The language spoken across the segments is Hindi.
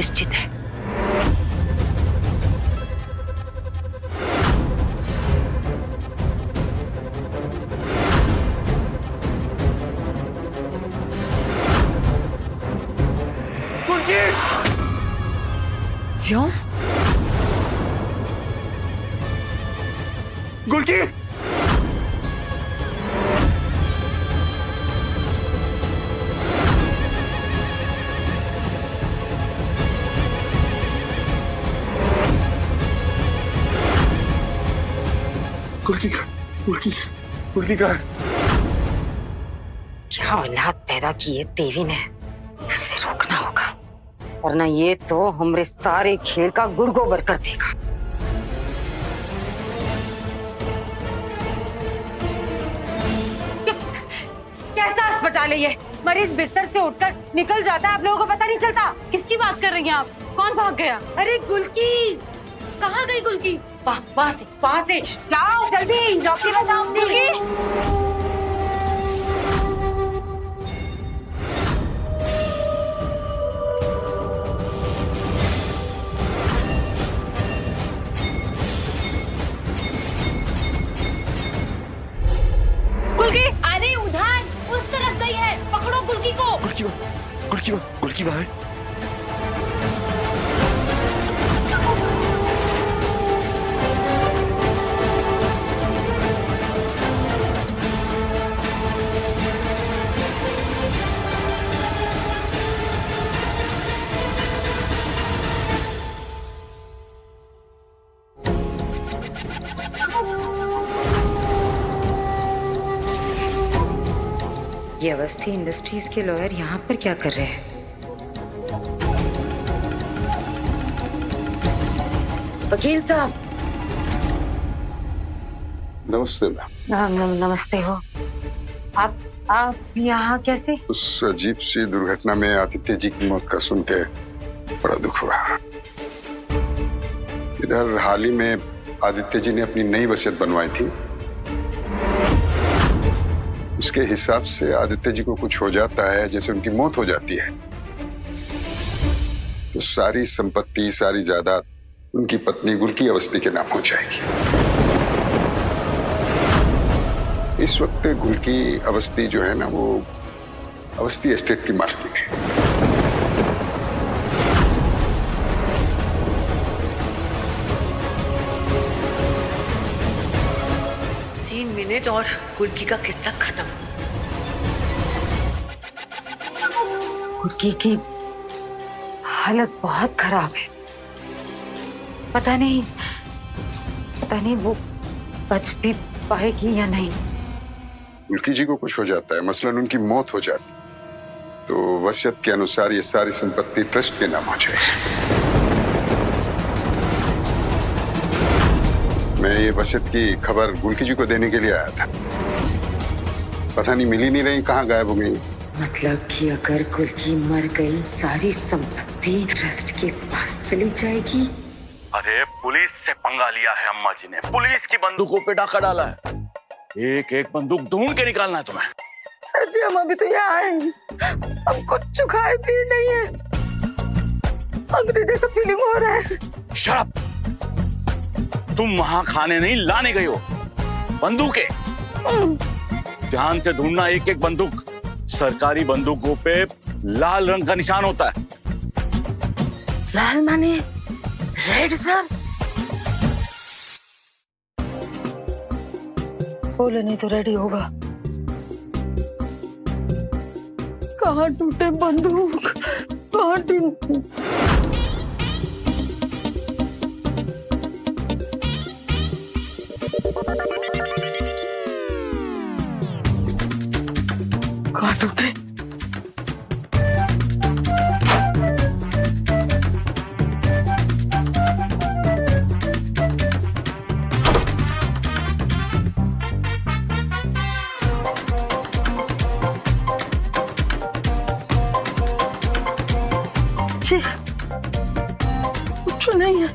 निश्चित है। क्यों? गुलकी, गुलकी, गुलकी, गुलकी कहाँ है? क्या औलाद पैदा की है देवी ने, उसे रोकना होगा, वरना ये तो हमारे सारे खेल का गुड़ गोबर कर देगा। कैसा अस्पताल है ये? मरीज बिस्तर से उठकर निकल जाता है, आप लोगों को पता नहीं चलता। किसकी बात कर रही हैं आप? कौन भाग गया? अरे गुलकी कहाँ गई गुलकी? वहाँ से जाओ जल्दी, डॉक्टर बताओ। गुलकी गुलकी अरे उधर उस तरफ गई है, पकड़ो गुलकी को। गुलकी, गुलकी, गुलकी कहाँ है? ये अवस्थी इंडस्ट्रीज के लॉयर यहाँ पर क्या कर रहे हैं? वकील साहब। नमस्ते मैम। नमस्ते हो। आप यहाँ कैसे? उस अजीब सी दुर्घटना में आदित्य जी की मौत का सुन के बड़ा दुख हुआ। इधर हाल ही में आदित्य जी ने अपनी नई वसीयत बनवाई थी। उसके हिसाब से आदित्य जी को कुछ हो जाता है, जैसे उनकी मौत हो जाती है, तो सारी संपत्ति, सारी जायदाद उनकी पत्नी गुलकी अवस्थी के नाम हो जाएगी। इस वक्त गुलकी अवस्थी जो है ना, वो अवस्थी एस्टेट की मालकिन है। 3 मिनट और गुलकी का किस्सा खत्म। गुलकी की हालत बहुत खराब है। पता नहीं वो बच भी पाएगी या नहीं। गुलकी जी को कुछ हो जाता है, मसलन उनकी मौत हो जाती, तो वसीयत के अनुसार ये सारी संपत्ति ट्रस्ट के नाम हो जाएगी। मैं ये वसीयत की खबर गुलकी जी को देने के लिए आया था। पता नहीं मिल ही नहीं रही, कहाँ गायब हो गई। मतलब कि अगर गुलकी मर गई, सारी संपत्ति ट्रस्ट के पास चली जाएगी। अरे पुलिस से पंगा लिया है अम्मा जी ने, पुलिस की बंदूकों पे डाका डाला है। एक एक बंदूक ढूंढ के निकालना है तुम्हें। सर जी, हम अभी तो यहाँ आए, हम कुछ खाए पिए नहीं है, हंग्री जैसा फीलिंग हो रहा है। शराब, तुम वहां खाने नहीं लाने गई हो। बंदूकें ध्यान से ढूंढना, एक एक बंदूक। सरकारी बंदूकों पे लाल रंग का निशान होता है। लाल माने रेड सर? बोले नहीं तो रेडी होगा। कहाँ टूटे बंदूक, कहाँ टूटे? कहाँ टूटे? कुछ नहीं है।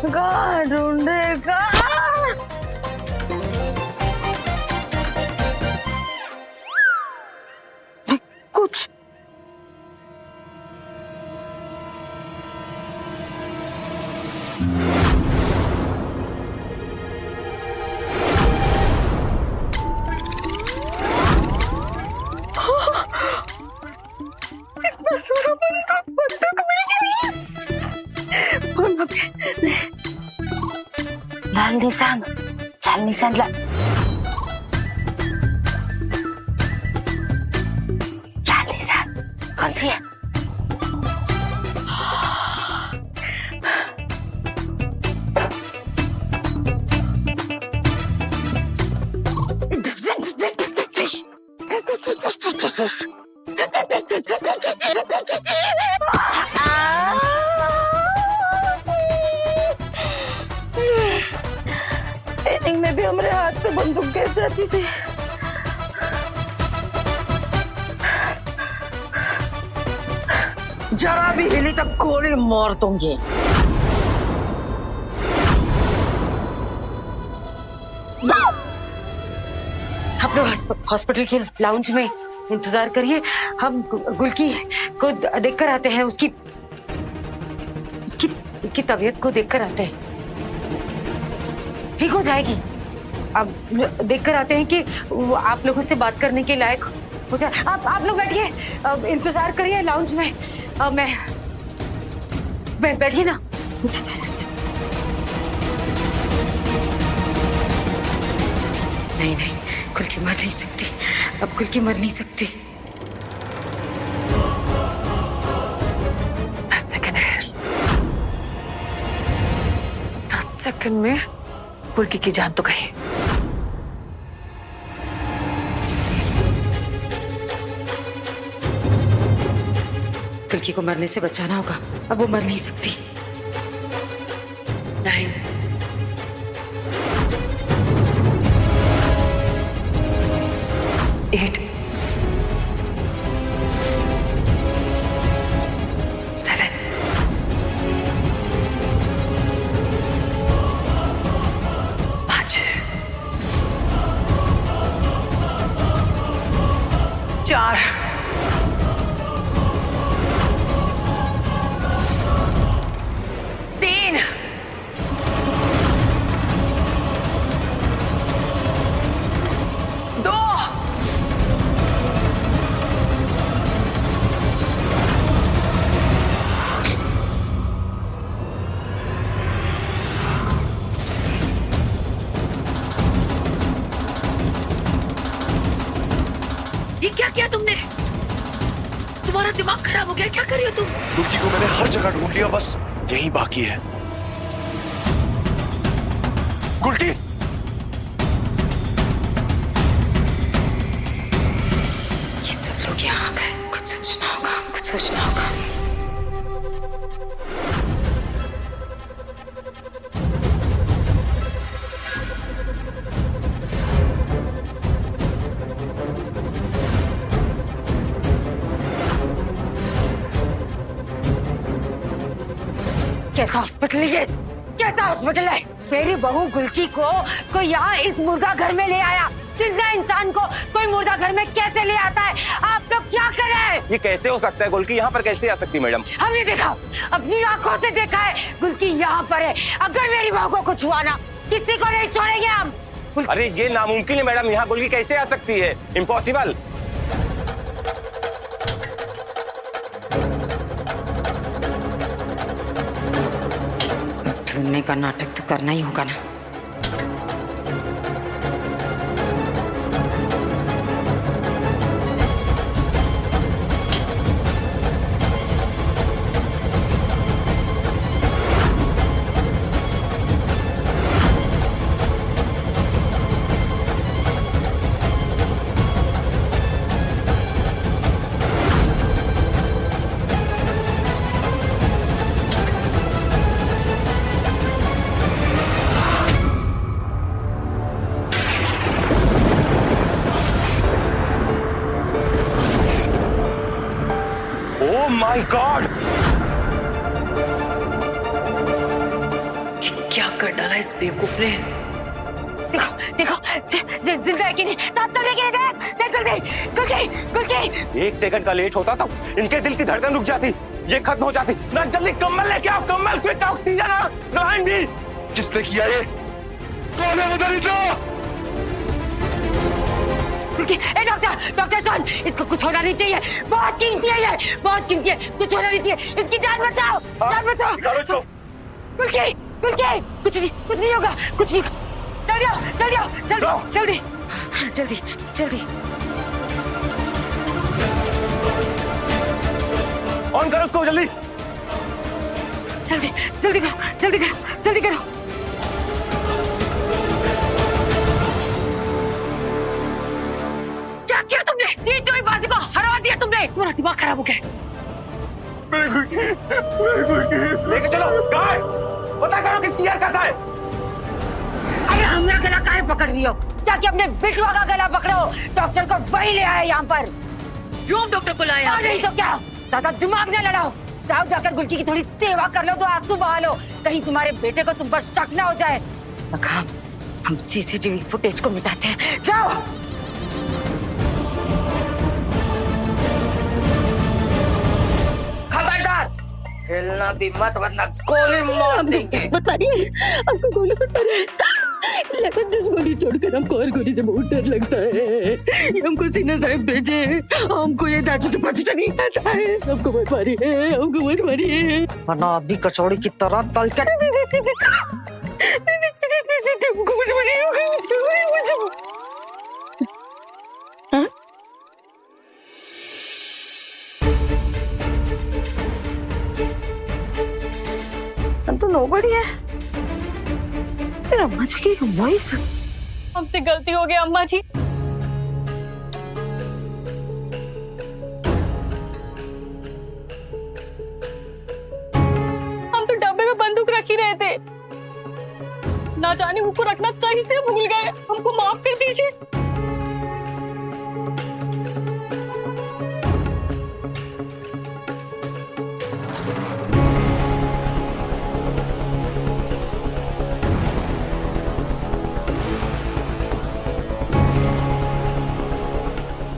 कहाँ ढूंढेगा? निशान, लाल निशान, लाल निशान कौन सी है? ट्रेनिंग में भी हमारे हाथ से बंदूक गिर जाती थी। जरा भी हिली तब गोली मार दूंगी। आप लोग हॉस्पिटल के लाउंज में इंतजार करिए, हम गुल्की को देखकर आते हैं, उसकी तबीयत को देखकर आते हैं। ठीक हो जाएगी। अब देखकर आते हैं कि वो आप लोगों से बात करने के लायक हो जाए। आप लोग बैठिए, इंतजार करिए लाउंज में। मैं बैठिए ना। नहीं, गुल्की मर नहीं सकती, अब गुल्की मर नहीं सकती। 10 सेकंड है। 10 सेकंड में गुल्की की जान तो गई। गुल्की को मरने से बचाना होगा, अब वो मर नहीं सकती। नहीं, 8 7 5 4 3 2 ये क्या किया तुमने? तुम्हारा दिमाग खराब हो गया, क्या कर रही हो तुम? गुल्की को मैंने हर जगह ढूंढ लिया, बस यही बाकी है। गुल्की! ये सब लोग यहाँ आ गए, कुछ सोचना होगा। कैसा हॉस्पिटल है ये? कैसा हॉस्पिटल है? मेरी बहू गुल्की को कोई यहाँ इस मुर्दा घर में ले आया। जिंदा इंसान को कोई मुर्दा घर में कैसे ले आता है? आप लोग क्या कर रहे हैं? ये कैसे हो सकता है? गुल्की यहाँ पर कैसे आ सकती मैडम? हमने देखा, अपनी आंखों से देखा है, गुल्की यहाँ पर है। अगर मेरी बहू को कुछ हुआ ना, किसी को नहीं छोड़ेंगे हम। अरे ये नामुमकिन है मैडम, यहाँ गुल्की कैसे आ सकती है? इम्पॉसिबल। ढूंढने का नाटक तो करना ही होगा ना। Oh my God! क्या कर डाला इस बेवकूफ ने? देखो, जिंदा है कि नहीं? साथ चलने के लिए देख जल्दी। गुल्की! 1 सेकंड का लेट होता तो इनके दिल की धड़कन रुक जाती, ये खत्म हो जाती। ना जल्दी कम्बल लेके आओ, कम्बल क्विक, ऑक्सीजन आ, दवाई भी। किसने किया ये? कौन है उधर? ए डॉक्टर साहब, इसको कुछ होना नहीं चाहिए। बहुत कीमती है ये, बहुत कीमती है। कुछ होना नहीं चाहिए, इसकी जान बचाओ, जान बचाओ। गुल्की, कुछ नहीं होगा, कुछ नहीं। जल्दी आओ जल्दी आओ जल्दी जल्दी जल्दी जल्दी ऑन करो उसको जल्दी। जल्दी जल्दी करो जल्दी करो जल्दी करो। क्या किया तुमने? जीती हुई बाजी को हरा दिया तुमने। तुम्हारा दिमाग खराब हो गया। मेरे गुल्की लेके चलो। कहाँ है? पता करो किसकी हरकत है। अरे हमारा गला काहे पकड़ रही हो? क्या कि अपने बिटवा का गला पकड़ो। डॉक्टर को वही ले आया यहाँ पर। क्यों हम डॉक्टर को लाया? और नहीं तो क्या, ज्यादा दिमाग न लड़ाओ। जाओ जाकर गुल्की की थोड़ी सेवा कर लो तो आंसू बहा लो, कहीं तुम्हारे बेटे को तुम पर शक न हो जाए। तो हम सीसीटीवी फुटेज को मिटाते हैं। जाओ। खबरदार, हिलना भी मत वरना गोली मार देंगे। मत मारिए, हमको गोली मत मारिए। लेकिन 10 गोली छोड़कर हमको और गोली से बहुत डर लगता है। ये हमको सीना साहब भेजे, हमको ये दाजू तो पता नहीं आता है। हमको मत मारिए, हमको मत मारिए, वरना अभी कचौड़ी की तरह तल कर। हमको मत मारिए। तो नोबडी है। मेरा अम्मा जी की वॉइस। हमसे गलती हो गई अम्मा जी। हम तो डब्बे में बंदूक रख ही रहे थे, ना जाने ऊपर रखना कहीं से भूल गए। हमको माफ कर दीजिए।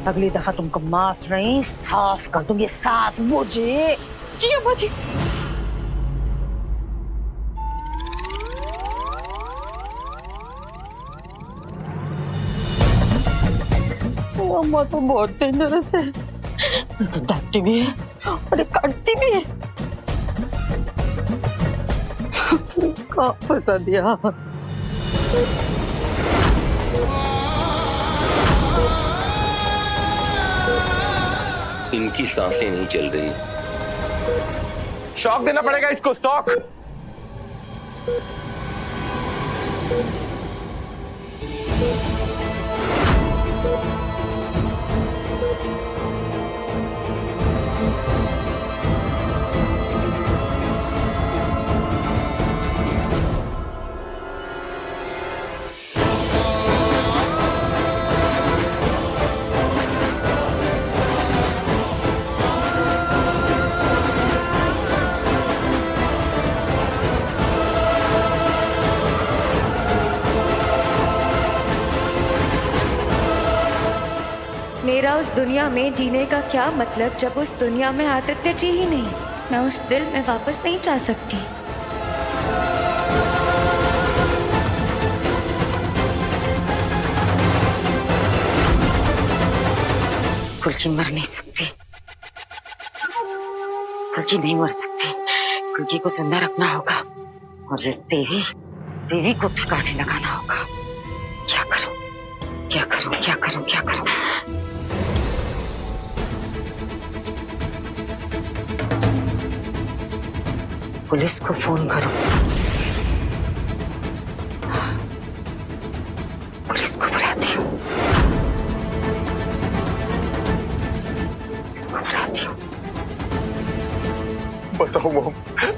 अगली दफा तुमको माफ नहीं, साफ कर दूंगी, साफ मुझे। जी अम्मा जी। अम्मा तो बहुत डेंजरस है, ये तो डांटती भी है और ये काटती भी है। कहाँ फंसा दिया। इनकी सांसें नहीं चल रही। शॉक देना पड़ेगा इसको, शॉक। मेरा उस दुनिया में जीने का क्या मतलब जब उस दुनिया में आदित्य जी ही नहीं। मैं उस दिल में वापस नहीं जा सकती। कुल्की मर नहीं सकती, कुल्की नहीं मर सकती। कुल्की को जिंदा रखना होगा और ये देवी को ठिकाने लगाना होगा। क्या करूं क्या करूं क्या करूं क्या करूं? पुलिस को फोन करो, पुलिस को बुलाती हूँ, इसको बुलाती हूँ।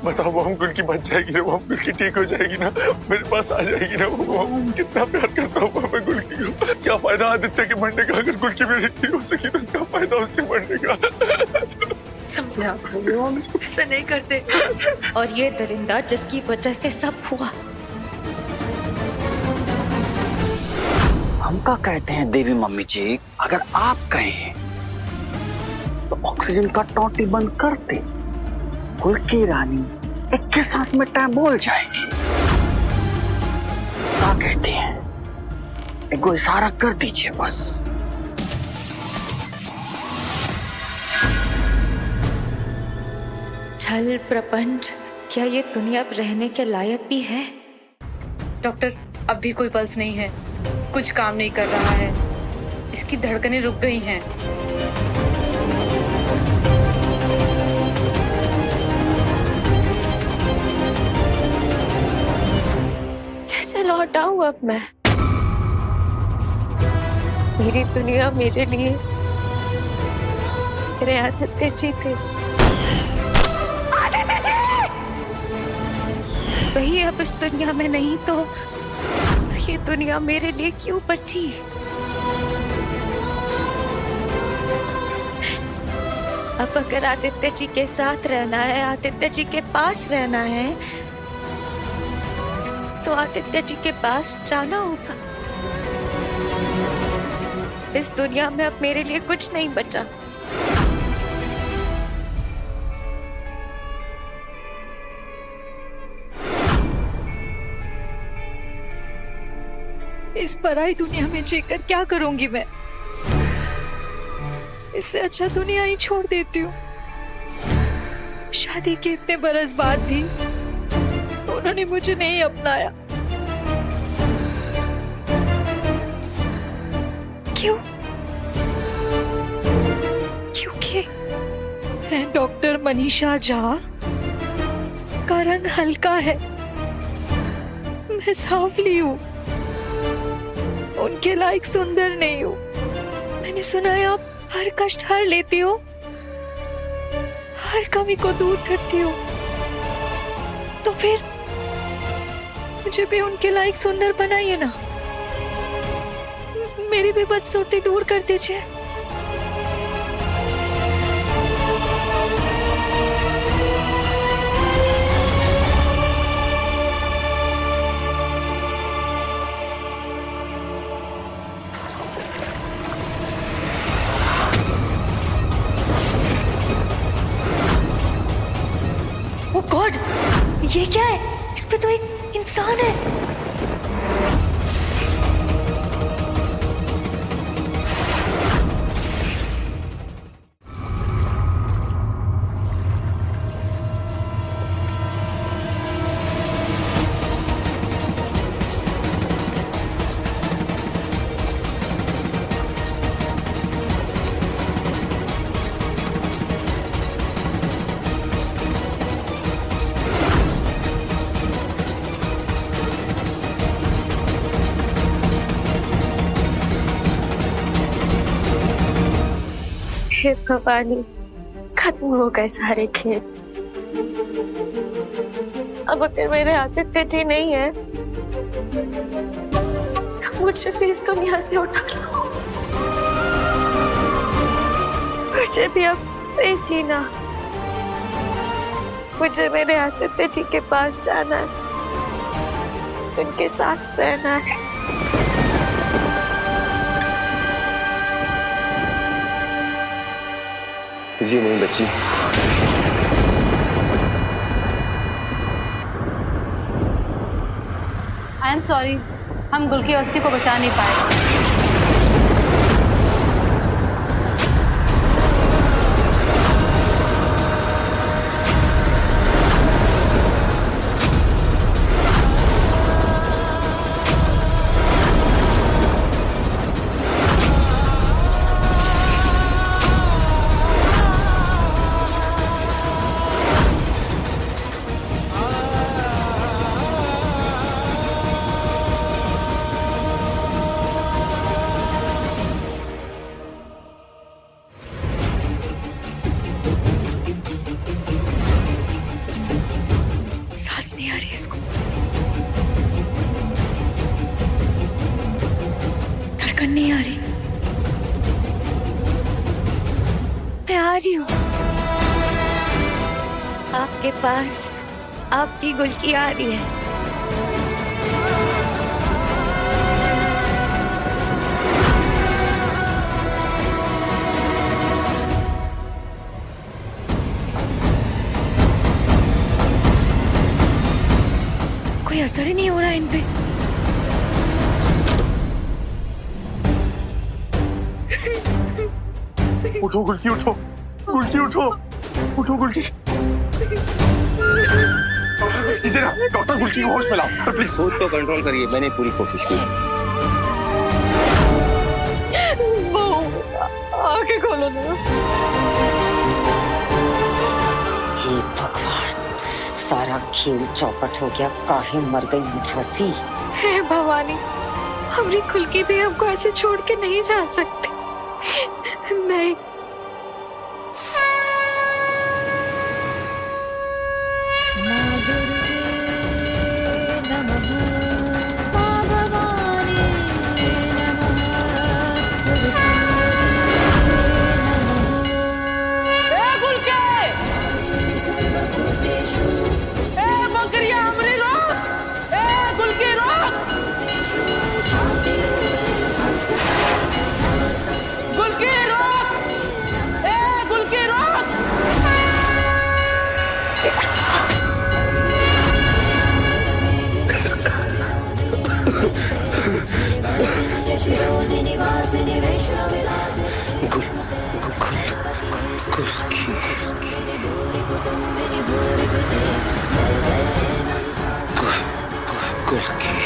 बताओ मॉम, गुल्की बच जाएगी ना? मॉम, गुल्की ठीक हो जाएगी ना? मेरे पास आ जाएगी ना? मॉम, कितना प्यार करता हूँ मैं गुल्की को। क्या फायदा आदित्य के मरने का? अगर गुल्की मेरी ठीक हो सकी तो क्या फायदा उसके मरने का? समझा, ऐसा नहीं करते। और ये दरिंदा जिसकी वजह से सब हुआ। हम क्या कहते हैं देवी मम्मी जी, अगर आप कहें तो ऑक्सीजन का टोटी बंद कर दे, गुल्की रानी 21 सांस में टाइम बोल जाएगी। क्या कहते हैं? एक को इशारा कर दीजिए बस। छल प्रपंच, क्या ये दुनिया अब रहने के लायक भी है? डॉक्टर, अब भी कोई पल्स नहीं है, कुछ काम नहीं कर रहा है, इसकी धड़कनें रुक गई हैं। कैसे लौट आऊं अब मैं? मेरी दुनिया मेरे लिए मेरे आदित्य जी थे। वही अब इस दुनिया में नहीं तो ये दुनिया मेरे लिए क्यों बची? अब अगर आदित्य जी के साथ रहना है, आदित्य जी के पास रहना है, तो आदित्य जी के पास जाना होगा। इस दुनिया में अब मेरे लिए कुछ नहीं बचा। इस पराई दुनिया में जीकर क्या करूंगी मैं? इससे अच्छा दुनिया ही छोड़ देती हूँ। शादी के इतने बरस बाद भी उन्होंने मुझे नहीं अपनाया। क्यों? क्योंकि मैं डॉक्टर मनीषा झा का रंग हल्का है, मैं सांवली हूँ, उनके लायक सुंदर नहीं हूँ। मैंने सुना है आप हर कष्ट हर लेती हो, हर कमी को दूर करती हो, तो फिर मुझे भी उनके लायक सुंदर बनाइए ना, मेरी भी बदसूरती दूर कर दीजिए। ओह गॉड, ये क्या है? इस पे तो एक इंसान है। हे भवानी, खत्म हो गए सारे खेल। अब अगर मेरे आदित्य जी नहीं है तो मुझे भी इस दुनिया से उठा लो। मुझे भी अब नहीं जीना, मुझे मेरे आदित्य जी के पास जाना है, उनके साथ रहना है। जी नहीं बच्ची, आई एम सॉरी, हम गुल की अस्थि को बचा नहीं पाए। सांस नहीं आ रही इसको, धड़कन नहीं आ रही। मैं आ रही हूँ आपके पास, आपकी गुलकी आ रही है। कोई असर ही नहीं हो रहा इन पे। उठो गुलकी, उठो गुलकी, उठो उठो गुलकी। डॉक्टर कुछ कीजिए ना, डॉक्टर गुल्की को होश में लाओ प्लीज। खुद तो कंट्रोल करिए, मैंने पूरी कोशिश की। आंखें खोलो ना। हे भगवान, सारा खेल चौपट हो गया। काहे मर गई मुझसी। हे भवानी, हमारी खुलकी भी हमको ऐसे छोड़ के नहीं जा सकती। नहीं। गुल्की